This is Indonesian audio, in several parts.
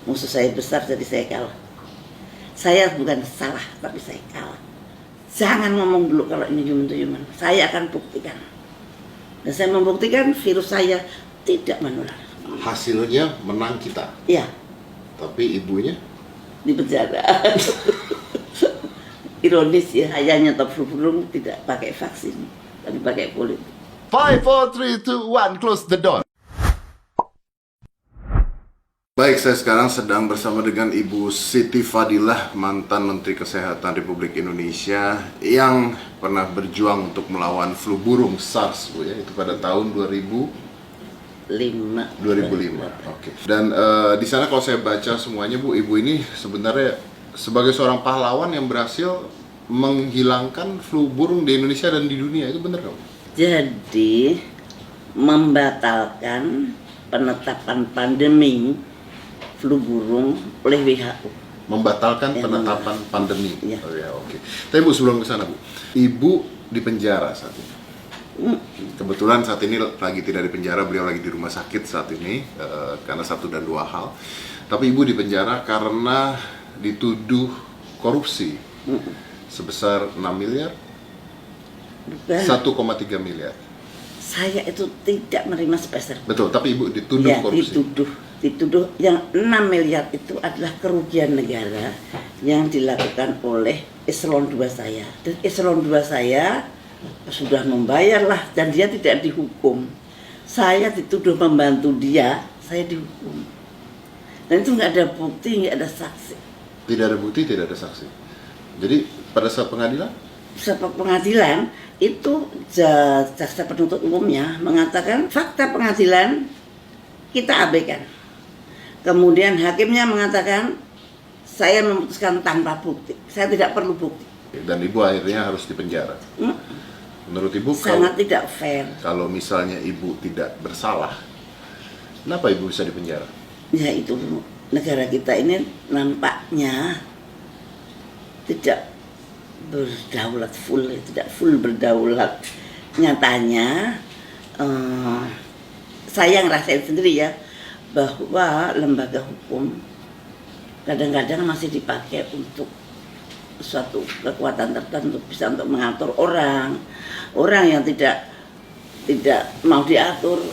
Musuh saya besar jadi saya kalah. Saya bukan salah tapi saya kalah. Jangan ngomong dulu kalau ini human to human. Saya akan buktikan. Dan saya membuktikan virus saya tidak menular. Hasilnya menang kita. Iya. Tapi ibunya Di penjara. Ironis ya, saya nyetop flu burung tidak pakai vaksin, tapi pakai politik. 5, 4, 3, 2, 1, close the door. Baik, saya sekarang sedang bersama dengan Ibu Siti Fadilah, mantan Menteri Kesehatan Republik Indonesia yang pernah berjuang untuk melawan flu burung SARS, Bu, ya, itu pada tahun 2005. Oke. Dan di sana kalau saya baca semuanya, Bu, Ibu ini sebenarnya sebagai seorang pahlawan yang berhasil menghilangkan flu burung di Indonesia dan di dunia, itu benar nggak, Bu? Jadi membatalkan penetapan pandemi flu burung oleh WHO. Membatalkan Ya, penetapan pandemi. Ya. Oh ya, oke. Tapi Bu, sebelum ke sana, Bu, Ibu di penjara saat ini. Kebetulan saat ini lagi tidak di penjara, beliau lagi di rumah sakit saat ini karena satu dan dua hal. Tapi Ibu di penjara karena dituduh korupsi sebesar 6 miliar, Bukan. 1,3 miliar. Saya itu tidak menerima sepeser. Betul, tapi Ibu dituduh Ya, korupsi. dituduh yang 6 miliar itu adalah kerugian negara yang dilakukan oleh eselon 2 saya. Dan eselon 2 saya sudah membayar lah dan dia tidak dihukum. Saya dituduh membantu dia, saya dihukum. Dan itu nggak ada bukti, nggak ada saksi. Tidak ada bukti, tidak ada saksi. Jadi pada saat pengadilan? Saat pengadilan itu jaksa penuntut umumnya mengatakan fakta pengadilan kita abaikan. Kemudian hakimnya mengatakan saya memutuskan tanpa bukti, saya tidak perlu bukti. Dan Ibu akhirnya harus dipenjara. Menurut Ibu, Sangat tidak fair. kalau misalnya Ibu tidak bersalah, kenapa Ibu bisa dipenjara? Ya itu, negara kita ini nampaknya tidak berdaulat full, tidak full berdaulat. Nyatanya saya ngerasain sendiri ya, bahwa lembaga hukum kadang-kadang masih dipakai untuk suatu kekuatan tertentu, bisa untuk mengatur orang yang tidak mau diatur,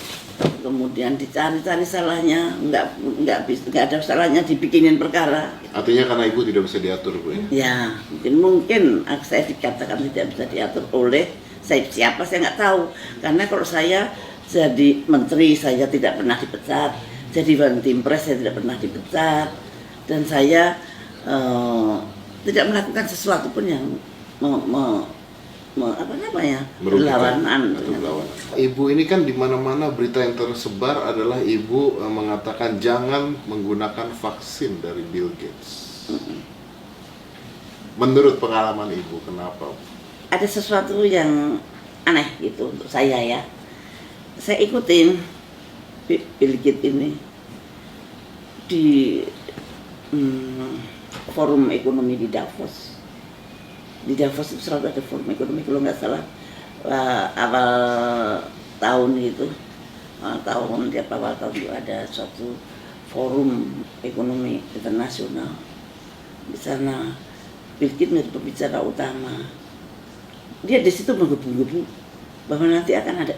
kemudian dicari-cari salahnya, nggak ada salahnya dibikinin perkara. Artinya karena Ibu tidak bisa diatur, Bu, ya? Ya, mungkin saya dikatakan tidak bisa diatur oleh siapa saya nggak tahu, karena kalau saya jadi menteri saya tidak pernah dipecat, jadi Bantimpres saya tidak pernah dipecat, dan saya tidak melakukan sesuatu pun yang berlawanan. Ibu ini kan di mana-mana berita yang tersebar adalah Ibu mengatakan jangan menggunakan vaksin dari Bill Gates. Menurut pengalaman Ibu, kenapa? Ada sesuatu yang aneh gitu untuk saya ya. Saya ikutin Bill Gates ini di forum ekonomi di Davos. Di Davos itu selalu ada forum ekonomi, kalau nggak salah awal tahun itu, awal tahun itu ada suatu forum ekonomi internasional. Di sana Bill Gates menjadi pembicara utama. Dia di situ menggebu-gebu bahwa nanti akan ada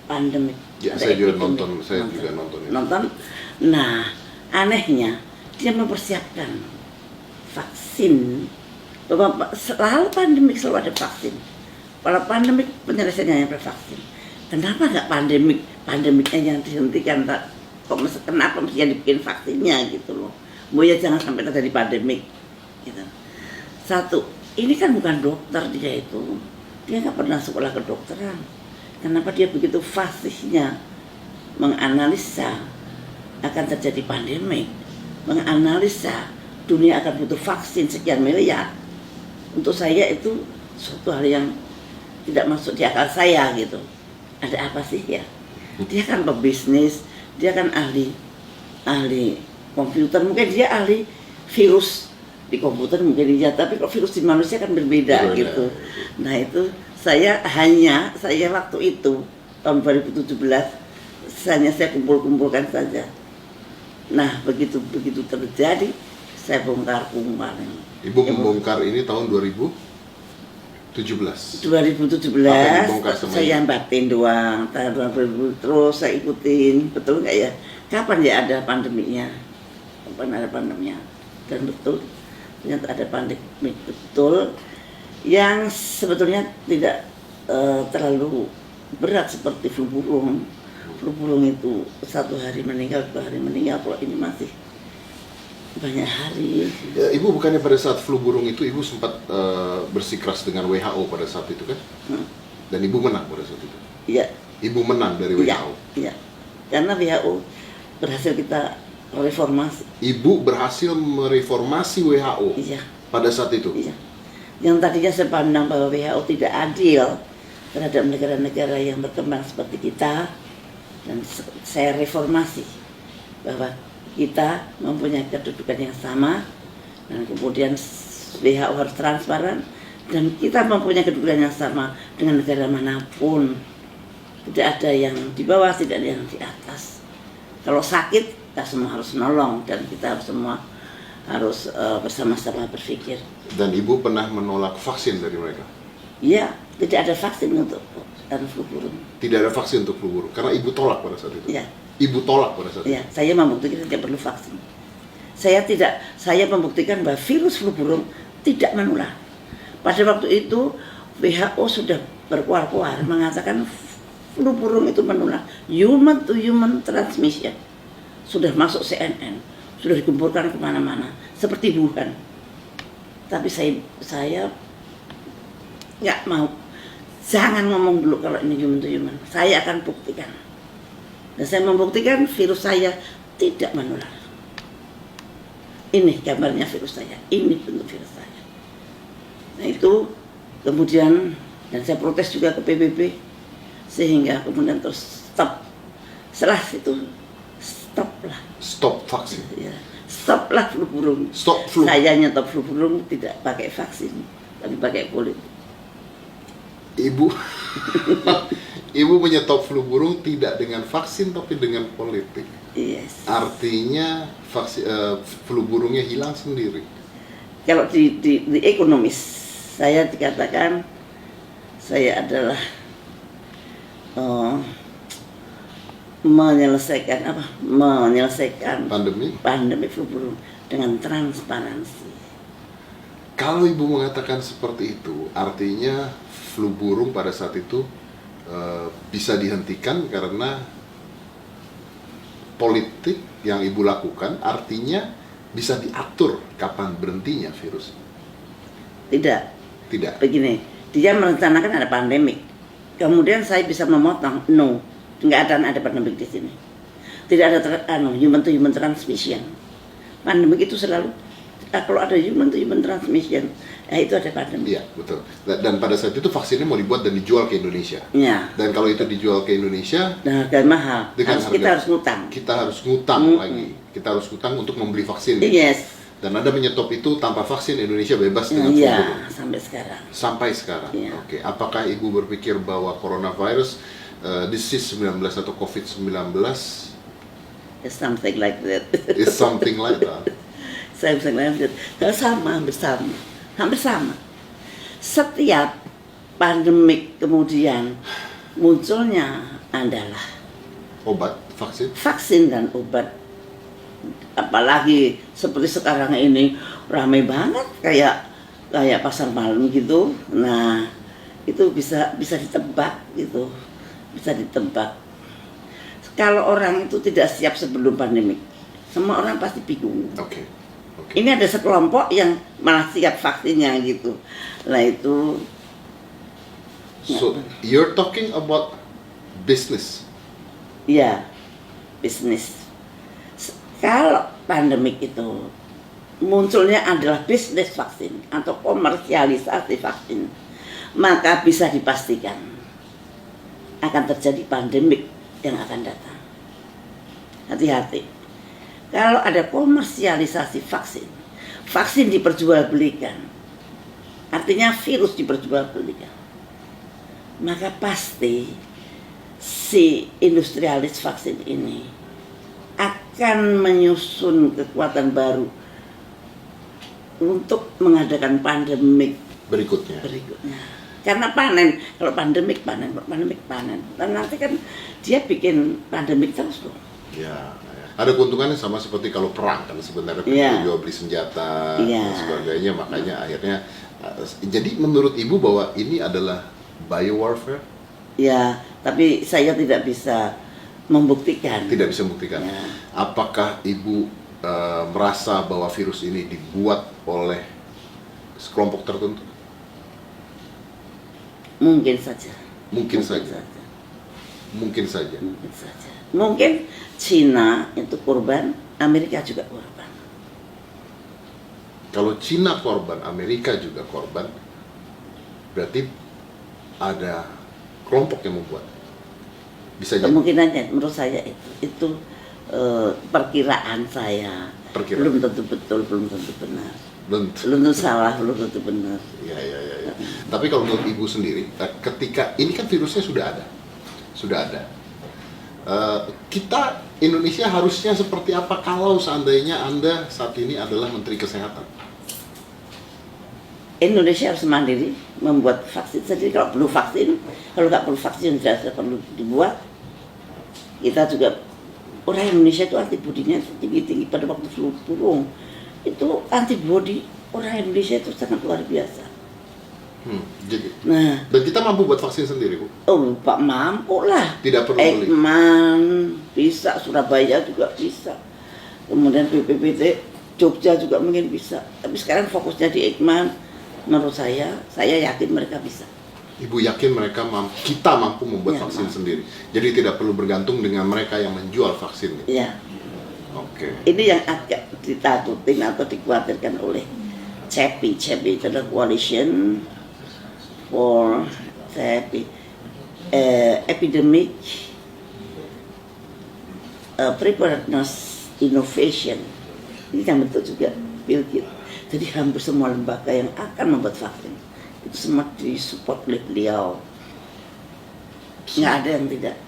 pandemi. Ya, saya juga nonton. Nonton. Nah, anehnya dia mempersiapkan vaksin, bahwa selalu pandemik selalu ada vaksin. Kalau pandemik penyelesaiannya pada vaksin. Kenapa nggak pandemiknya yang dihentikan? Kenapa mesti dibikin vaksinnya gitu loh? Mau ya jangan sampai terjadi pandemik. Gitu. Satu, ini kan bukan dokter dia itu. Dia nggak pernah sekolah kedokteran. Kenapa dia begitu fasihnya menganalisa akan terjadi pandemik, menganalisa dunia akan butuh vaksin sekian miliar. Untuk saya itu suatu hal yang tidak masuk di akal saya gitu. Ada apa sih ya? Dia kan pebisnis, dia kan ahli komputer, mungkin dia ahli virus di komputer mungkin dia, tapi kok virus di manusia kan berbeda gitu. Nah itu saya waktu itu tahun 2017 hanya saya kumpulkan saja Nah, begitu terjadi, saya bongkar kemarin. Ibu membongkar ini tahun 2017. 2017 Apa yang dibongkar sama saya ibu? batin doang, tahun 2000 terus saya ikutin, betul nggak ya? Kapan ya ada pandeminya? Kapan ada pandeminya? Dan betul, ternyata ada pandemi betul, yang sebetulnya tidak terlalu berat seperti flu burung. Flu burung itu 1 hari meninggal, 2 hari meninggal. Kalau ini masih banyak hari. Ya, Ibu bukannya pada saat flu burung itu Ibu sempat bersikeras dengan WHO pada saat itu kan? Dan Ibu menang pada saat itu. Iya. Ibu menang dari Iya, WHO. iya. Karena WHO berhasil kita reformasi. Ibu berhasil mereformasi WHO Iya, pada saat itu. iya. Yang tadinya saya pandang bahwa WHO tidak adil terhadap negara-negara yang berkembang seperti kita, dan saya reformasi bahwa kita mempunyai kedudukan yang sama, dan kemudian WHO harus transparan, dan kita mempunyai kedudukan yang sama dengan negara manapun. Tidak ada yang di bawah, tidak ada yang di atas. Kalau sakit, kita semua harus nolong, dan kita semua harus bersama-sama berpikir. Dan Ibu pernah menolak vaksin dari mereka? Iya, tidak ada vaksin untuk flu burung. Tidak ada vaksin untuk flu burung, karena Ibu tolak pada saat itu? Iya. Ibu tolak pada saat Ya, itu? saya membuktikan tidak perlu vaksin. Saya membuktikan bahwa virus flu burung tidak menular. Pada waktu itu WHO sudah berkuar-kuar mengatakan flu burung itu menular, human to human transmission. Sudah masuk CNN, sudah digempurkan kemana-mana, seperti Wuhan. Tapi saya nggak mau. Jangan ngomong dulu kalau ini human to human. Saya akan buktikan. Dan saya membuktikan virus saya tidak menular. Ini gambarnya virus saya, ini bentuk virus saya. Nah itu kemudian, dan saya protes juga ke PBB, sehingga kemudian terus stop. Setelah itu stoplah. Stop vaksin? Ya, stoplah flu burung. Stop flu? Saya nyetop flu burung tidak pakai vaksin, tapi pakai politik. Ibu Ibu menyetop flu burung tidak dengan vaksin tapi dengan politik. Yes. Artinya flu burungnya hilang sendiri. Kalau di ekonomis, saya dikatakan saya adalah menyelesaikan pandemi flu burung dengan transparansi. Kalau Ibu mengatakan seperti itu, artinya flu burung pada saat itu bisa dihentikan karena politik yang Ibu lakukan, artinya bisa diatur kapan berhentinya virus. Tidak. Begini, dia merencanakan ada pandemik. Kemudian saya bisa memotong, no, nggak ada pandemik di sini. Tidak ada human to human transmission. Pandemik itu selalu kalau ada human to human transmission, itu ada pandemi. Iya, betul. Dan pada saat itu vaksinnya mau dibuat dan dijual ke Indonesia. Ya. Dan kalau itu dijual ke Indonesia dengan harga mahal, kita harus ngutang. Kita harus ngutang lagi. Kita harus ngutang untuk membeli vaksin. Yes. Dan Anda menyetop itu tanpa vaksin Indonesia bebas dengan flu burung. Iya, sampai sekarang. Sampai sekarang. Ya. Oke. Apakah Ibu berpikir bahwa coronavirus, disease 19 atau COVID-19 It's something like that. is something like that? Saya bisa lanjut. Hampir sama. Setiap pandemik kemudian munculnya adalah Obat, vaksin dan obat. Apalagi seperti sekarang ini ramai banget kayak pasar malam gitu. Nah, itu bisa ditebak gitu. Bisa ditebak. Kalau orang itu tidak siap sebelum pandemik, semua orang pasti bingung. Oke. Ini ada sekelompok yang malah siap vaksinnya gitu. Nah itu. So you're talking about business. Ya, bisnis. Kalau pandemik itu munculnya adalah bisnis vaksin atau komersialisasi vaksin, maka bisa dipastikan akan terjadi pandemik yang akan datang. Hati-hati. Kalau ada komersialisasi vaksin diperjualbelikan, artinya virus diperjualbelikan, maka pasti si industrialis vaksin ini akan menyusun kekuatan baru untuk mengadakan pandemik Berikutnya. Karena panen, kalau pandemik panen, dan nanti kan dia bikin pandemik terus loh. Ya, ada keuntungannya sama seperti kalau perang kan sebenarnya jual beli senjata dan sebagainya, makanya akhirnya jadi menurut Ibu bahwa ini adalah biowarfare? Ya, tapi saya tidak bisa membuktikan. Tidak bisa membuktikan. Ya. Apakah Ibu merasa bahwa virus ini dibuat oleh sekelompok tertentu? Mungkin saja. Mungkin saja. Mungkin Cina itu korban, Amerika juga korban. Kalau Cina korban, Amerika juga korban, berarti ada kelompok yang membuat. Bisa jadi. Kemungkinannya menurut saya itu perkiraan saya. Belum tentu betul, belum tentu benar. Belum tentu salah, belum tentu benar. Ya. Tapi kalau menurut Ibu sendiri, ketika ini kan virusnya sudah ada. Kita Indonesia harusnya seperti apa kalau seandainya Anda saat ini adalah Menteri Kesehatan? Indonesia harus mandiri, membuat vaksin sendiri. Kalau perlu vaksin, kalau nggak perlu vaksin tidak perlu dibuat. Kita juga, orang Indonesia itu antibodinya tinggi pada waktu flu burung. Itu antibodi orang Indonesia itu sangat luar biasa. Jadi, dan kita mampu buat vaksin sendiri, Bu? Oh, Pak, mampu lah. Tidak perlu beli. Ekman bisa, Surabaya juga bisa. Kemudian BPPT Jogja juga mungkin bisa. Tapi sekarang fokusnya di Ekman. Menurut saya yakin mereka bisa. Ibu yakin kita mampu membuat vaksin sendiri. Jadi tidak perlu bergantung dengan mereka yang menjual vaksin. Iya. Oke. Ini yang agak ditakutin atau dikhawatirkan oleh CEPI. CEPI itu adalah Coalition for Epidemic Preparedness Innovation. Ini yang bentuk juga Bill Gates. Jadi hampir semua lembaga yang akan membuat vaksin itu semua disupport oleh beliau. Nggak ada yang tidak.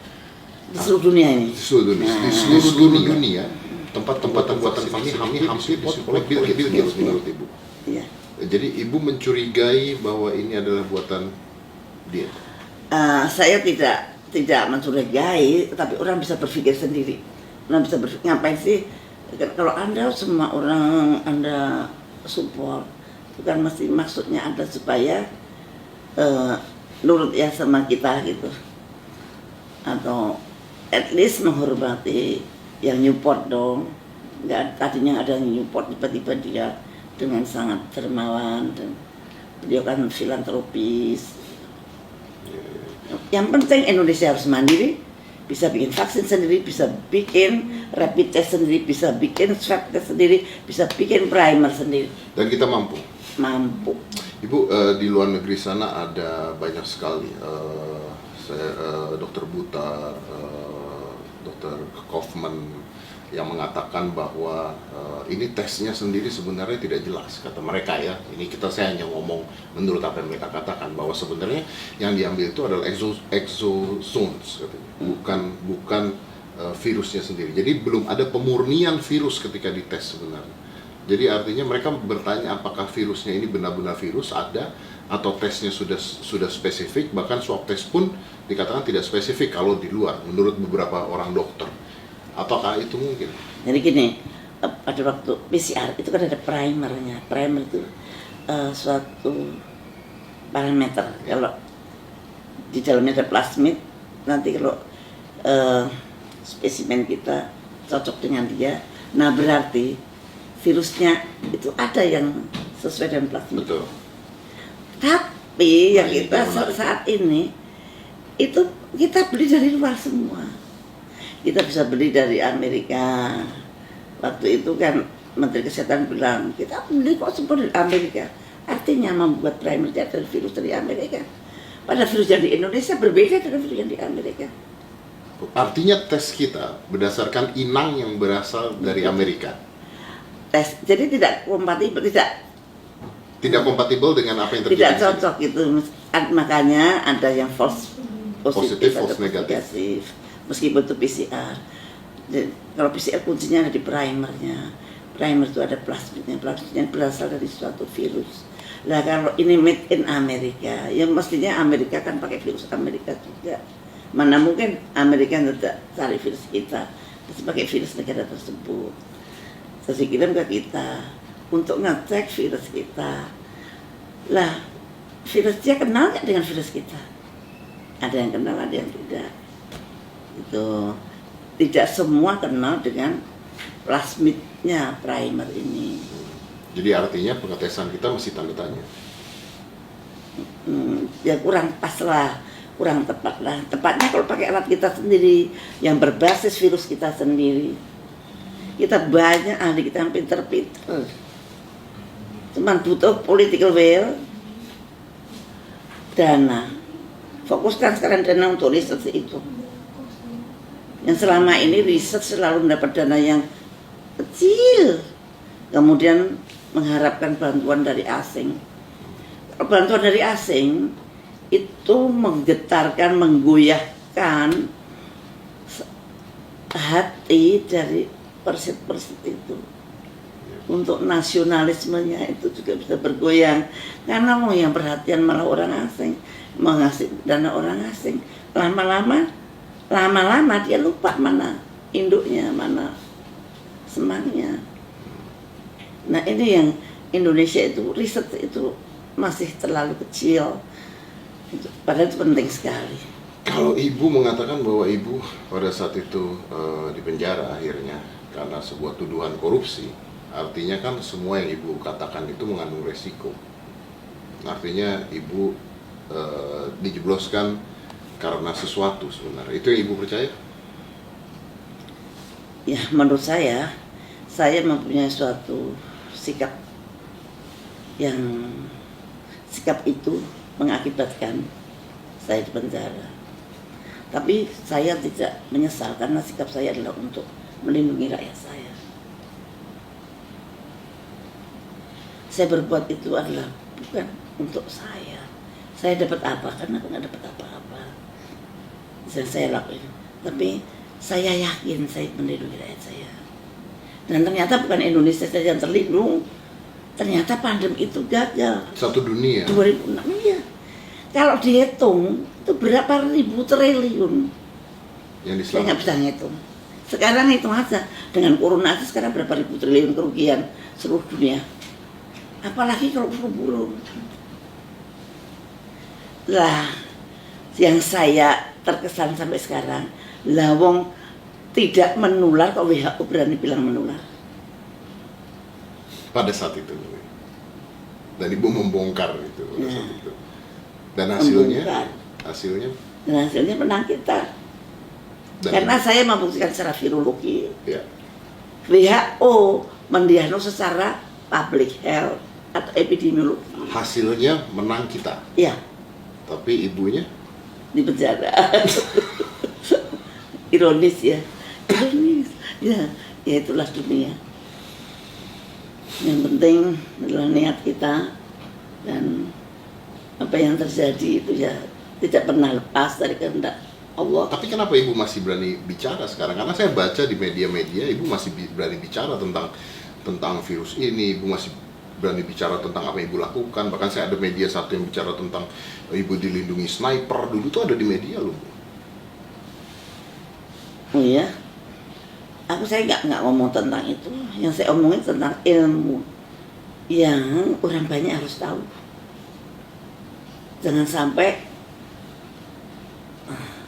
Di seluruh dunia ini. Di seluruh dunia. Tempat-tempat pembuatan vaksin ini hampir oleh Bill Gates menurut Ibu. Iya. Jadi Ibu mencurigai bahwa ini adalah buatan dia? Saya tidak mencurigai, tapi orang bisa berpikir sendiri. Orang bisa berpikir, ngapain sih? Kalau Anda semua orang Anda support, bukan mesti maksudnya Anda supaya nurut ya sama kita gitu, atau at least menghormati yang Newport dong. Nggak, tadinya ada yang Newport, tiba-tiba dia dengan sangat dermawan dan beliau kan filantropis. Yang penting Indonesia harus mandiri, bisa bikin vaksin sendiri, bisa bikin rapid test sendiri, bisa bikin swab test sendiri, bisa bikin primer sendiri. Dan kita mampu? Mampu. Ibu, di luar negeri sana ada banyak sekali dokter Butar, dokter Kaufman yang mengatakan bahwa ini tesnya sendiri sebenarnya tidak jelas, kata mereka ya. Ini saya hanya ngomong menurut apa yang mereka katakan, bahwa sebenarnya yang diambil itu adalah exosomes katanya, bukan virusnya sendiri. Jadi belum ada pemurnian virus ketika dites sebenarnya. Jadi artinya mereka bertanya apakah virusnya ini benar-benar virus ada, atau tesnya sudah spesifik. Bahkan swab test pun dikatakan tidak spesifik kalau di luar, menurut beberapa orang dokter. Apakah itu mungkin? Jadi gini, pada waktu PCR itu kan ada primernya. Primer itu suatu parameter. Kalau di dalamnya ada plasmid, nanti kalau spesimen kita cocok dengan dia, nah berarti virusnya itu ada yang sesuai dengan plasmid. Betul. Tapi yang kita saat ini itu kita beli dari luar semua. Kita bisa beli dari Amerika. Waktu itu kan Menteri Kesehatan bilang, kita beli kok semua dari Amerika. Artinya membuat primer dari virus dari Amerika. Padahal virus yang di Indonesia berbeda dengan virus yang di Amerika. Artinya tes kita berdasarkan inang yang berasal dari Amerika. Tes, jadi tidak kompatibel, tidak kompatibel dengan apa yang terjadi. Tidak cocok gitu. Makanya ada yang false positif, false negatif. meskipun itu PCR. Jadi, kalau PCR kuncinya ada di primernya. Primer itu ada plasmidnya, plasmidnya berasal dari suatu virus. Nah kalau ini made in Amerika, ya mestinya Amerika kan pakai virus Amerika juga. Mana mungkin Amerika tidak cari virus kita, terus pakai virus negara tersebut. Terus dikirim ke kita untuk ngecek virus kita. Lah, virus dia kenal nggak dengan virus kita? Ada yang kenal, ada yang tidak. Itu tidak semua kenal dengan plasmidnya primer ini. Jadi artinya pengetesan kita masih tanda tanya. Ya kurang pas lah, kurang tepat lah. Tepatnya kalau pakai alat kita sendiri yang berbasis virus kita sendiri. Kita banyak ahli kita yang pinter-pinter. Cuman butuh political will, dana. Fokuskan sekarang dana untuk riset itu. Yang selama ini riset selalu mendapat dana yang kecil, kemudian mengharapkan bantuan dari asing. Bantuan dari asing itu menggetarkan, menggoyahkan hati dari persit-persit itu. Untuk nasionalismenya itu juga bisa bergoyang, karena mau yang perhatian malah orang asing, mengasih dana orang asing. Lama-lama dia lupa mana induknya, mana semangnya. Nah ini yang Indonesia itu riset itu masih terlalu kecil, padahal itu penting sekali. Kalau ibu mengatakan bahwa ibu pada saat itu di penjara akhirnya karena sebuah tuduhan korupsi, artinya kan semua yang ibu katakan itu mengandung resiko. Artinya ibu dijebloskan karena sesuatu sebenarnya. Itu yang ibu percaya? Ya menurut saya mempunyai suatu sikap yang itu mengakibatkan saya di penjara. Tapi saya tidak menyesal karena sikap saya adalah untuk melindungi rakyat saya. Saya berbuat itu adalah bukan untuk saya. Saya dapat apa? Karena aku nggak dapat apa-apa. Yang saya lakuin. Tapi saya yakin saya melindungi rakyat saya. Dan ternyata bukan Indonesia saja yang terlindung. Ternyata pandemi itu gagal. Satu dunia. 2006 ya. Kalau dihitung itu berapa ribu triliun. Yang Saya nggak bisa ngitung. Sekarang hitung aja dengan corona aja sekarang berapa ribu triliun kerugian seluruh dunia. Apalagi kalau flu. Lah, yang saya terkesan sampai sekarang, lawong tidak menular kok WHO berani bilang menular. Pada saat itu. Dan ibu membongkar itu pada saat itu. Dan hasilnya? Dan hasilnya menang kita. Dan karena saya membuktikan secara virologi. Ya. WHO mendiagnosis secara public health atau epidemiologi. Hasilnya menang kita. Ya. Tapi ibunya di penjara. Ironis ya. Ironis. Ya itulah dunia. Yang penting adalah niat kita, dan apa yang terjadi itu ya tidak pernah lepas dari kehendak Allah. Tapi kenapa ibu masih berani bicara sekarang? Karena saya baca di media-media ibu masih berani bicara tentang virus ini, ibu masih berani bicara tentang apa yang ibu lakukan. Bahkan saya ada media satu yang bicara tentang ibu dilindungi sniper, dulu tuh ada di media loh. Oh iya, saya nggak ngomong tentang itu. Yang saya omongin tentang ilmu yang orang banyak harus tahu. Jangan sampai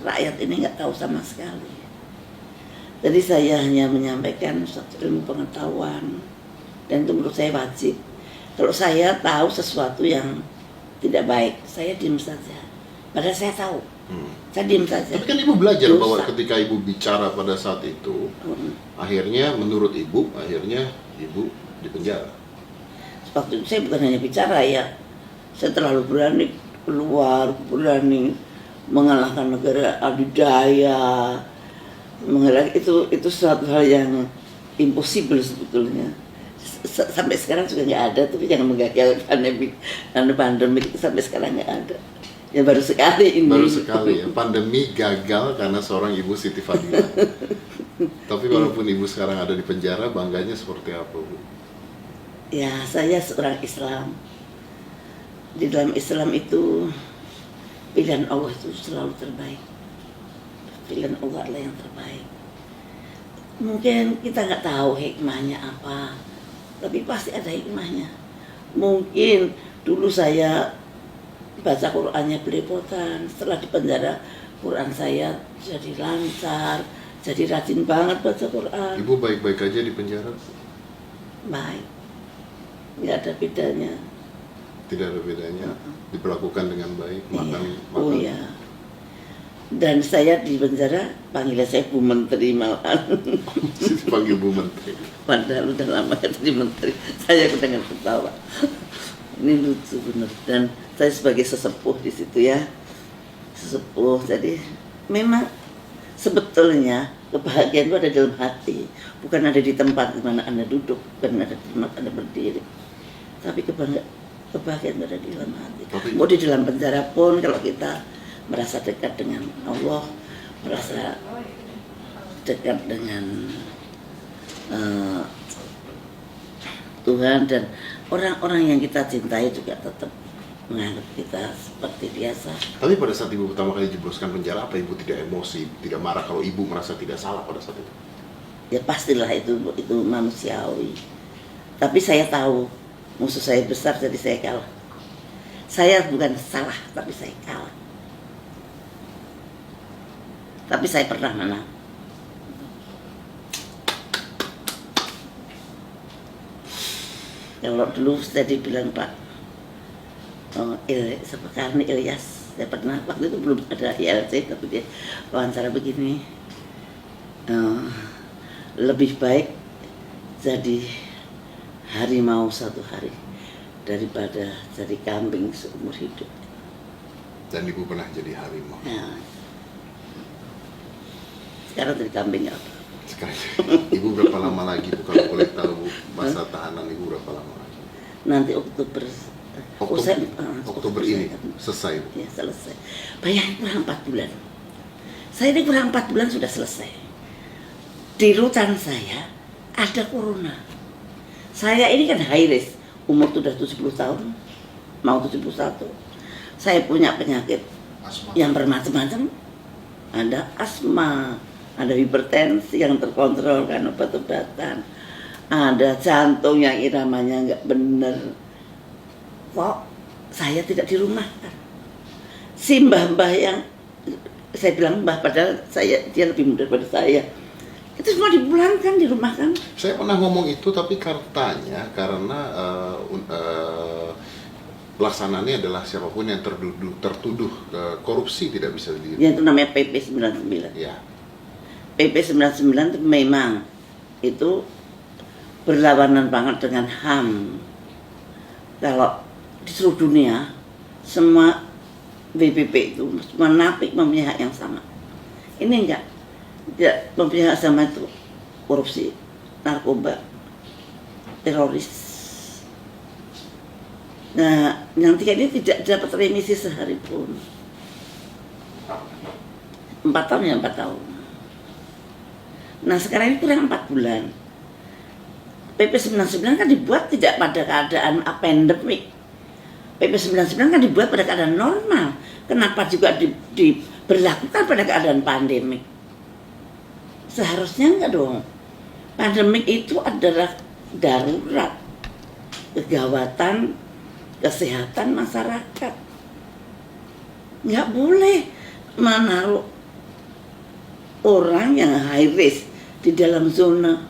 rakyat ini nggak tahu sama sekali. Jadi saya hanya menyampaikan suatu ilmu pengetahuan, dan itu menurut saya wajib. Kalau saya tahu sesuatu yang tidak baik, saya diam saja. Padahal saya tahu, saya diam saja. Tapi kan ibu belajar bahwa ketika ibu bicara pada saat itu, akhirnya menurut ibu, ibu dipenjara. Waktu itu saya bukan hanya bicara ya, saya terlalu berani keluar, berani mengalahkan negara adidaya, itu suatu hal yang impossible sebetulnya. Sampai sekarang juga nggak ada, tapi jangan menggagalkan pandemi itu sampai sekarang nggak ada. Ya baru sekali ini. Baru sekali ya, pandemi gagal karena seorang Ibu Siti Fadila. Tapi walaupun Ibu sekarang ada di penjara, bangganya seperti apa, Bu? Ya, saya seorang Islam. Di dalam Islam itu pilihan Allah itu selalu terbaik. Pilihan Allah adalah yang terbaik. Mungkin kita nggak tahu hikmahnya apa, tapi pasti ada hikmahnya. Mungkin dulu saya baca Qurannya belepotan, setelah di penjara Quran saya jadi lancar, jadi rajin banget baca Quran. Ibu baik-baik aja di penjara? Baik, nggak ada bedanya. Tidak ada bedanya, diperlakukan dengan baik, makan. Oh iya. Dan saya di penjara panggilnya saya Bu Menteri malahan. Panggil Bu Menteri. Padahal udah lama jadi menteri. Saya dengan ketawa. Ini lucu bener. Dan saya sebagai sesepuh di situ ya, sesepuh. Jadi memang sebetulnya kebahagiaan itu ada dalam hati, bukan ada di tempat di mana Anda duduk, bukan ada di tempat Anda berdiri. Tapi kebahagiaan itu ada di dalam hati. Mau di dalam penjara pun kalau kita merasa dekat dengan Allah, merasa dekat dengan Tuhan, dan orang-orang yang kita cintai juga tetap menganggap kita seperti biasa. Tapi pada saat Ibu pertama kali jebloskan penjara, apa Ibu tidak emosi, tidak marah kalau Ibu merasa tidak salah pada saat itu? Ya pastilah itu manusiawi. Tapi saya tahu musuh saya besar, jadi saya kalah. Saya bukan salah, tapi saya kalah. Tapi saya pernah menang. Kalau dulu saya dibilang Pak Karni Ilyas, saya pernah, waktu itu belum ada ILC, tapi dia wawancara begini, lebih baik jadi harimau satu hari daripada jadi kambing seumur hidup. Dan Ibu pernah jadi harimau. Ya. Sekarang jadi kambing apa? Sekarang Ibu berapa lama lagi, Bu, kalau boleh tahu, Bu, masa tahanan Ibu berapa lama lagi? Nanti Oktober ini selesai, Bu? Ya, selesai. Bayangin kurang 4 bulan. Saya ini kurang 4 bulan sudah selesai. Di rutan saya ada corona. Saya ini kan high risk, umur sudah 70 tahun, mau 71. Saya punya penyakit Asma. yang bermacam-macam. Ada asma, ada hipertensi yang terkontrol kan obat-obatan, ada jantung yang iramanya nggak bener. Kok saya tidak dirumahkan? Si mbah-mbah yang saya bilang mbah, padahal dia lebih muda daripada saya, itu semua dipulangkan, dirumahkan. Saya pernah ngomong itu, tapi karena pelaksanaannya adalah siapapun yang tertuduh korupsi tidak bisa di. Ya, itu namanya PP 99. Ya. PP 99 itu memang itu berlawanan banget dengan HAM. Kalau di seluruh dunia semua BPP itu semua napi mempunyai hak yang sama. Ini enggak, tidak mempunyai hak sama, itu korupsi, narkoba, teroris. Nah, yang tiga ini tidak dapat remisi sehari pun. 4 tahun ya 4 tahun. Nah, sekarang ini kurang 4 bulan. PP 99 kan dibuat tidak pada keadaan pandemik. PP 99 kan dibuat pada keadaan normal. Kenapa juga diberlakukan pada keadaan pandemik? Seharusnya enggak dong. Pandemik itu adalah darurat, kegawatan kesehatan masyarakat. Nggak boleh menaruh orang yang high risk di dalam zona,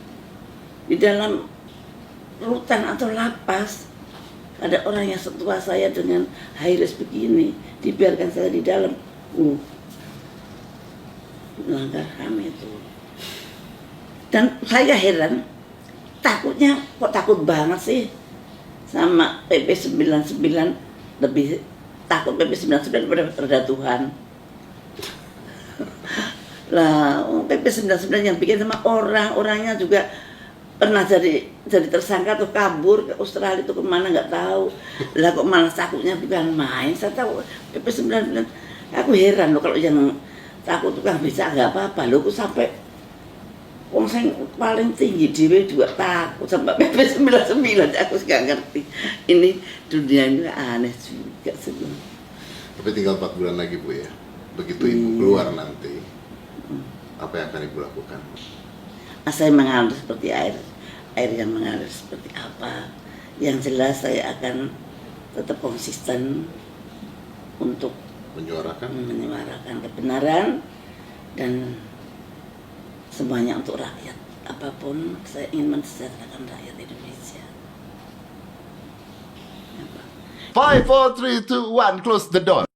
di dalam rutan atau lapas. Ada orang yang setua saya dengan high risk begini, dibiarkan saya di dalam. Melanggar HAM itu. Dan saya heran, takutnya kok takut banget sih sama PP 99, lebih takut PP 99 daripada Tuhan. Lah, PP 99 yang bikin sama orang-orangnya juga pernah jadi tersangka tuh kabur ke Australia tuh kemana nggak tahu. Lah kok malah takutnya bukan main. Saya tahu PP 99. Aku heran loh kalau yang takut tukang becak nggak apa-apa. Loh kok sampai wong sing paling tinggi dhewe juga takut sampai PP 99. Aku nggak ngerti. Ini dunia ini aneh juga sebenarnya. Tapi tinggal 4 bulan lagi Bu ya. Begitu Ibu keluar nanti, apa yang akan Ibu lakukan? Saya mengalir seperti air yang mengalir seperti apa. Yang jelas saya akan tetap konsisten untuk menyuarakan kebenaran dan semuanya untuk rakyat. Apapun saya ingin mensejahterakan rakyat Indonesia. 5, 4, 3, 2, 1, close the door.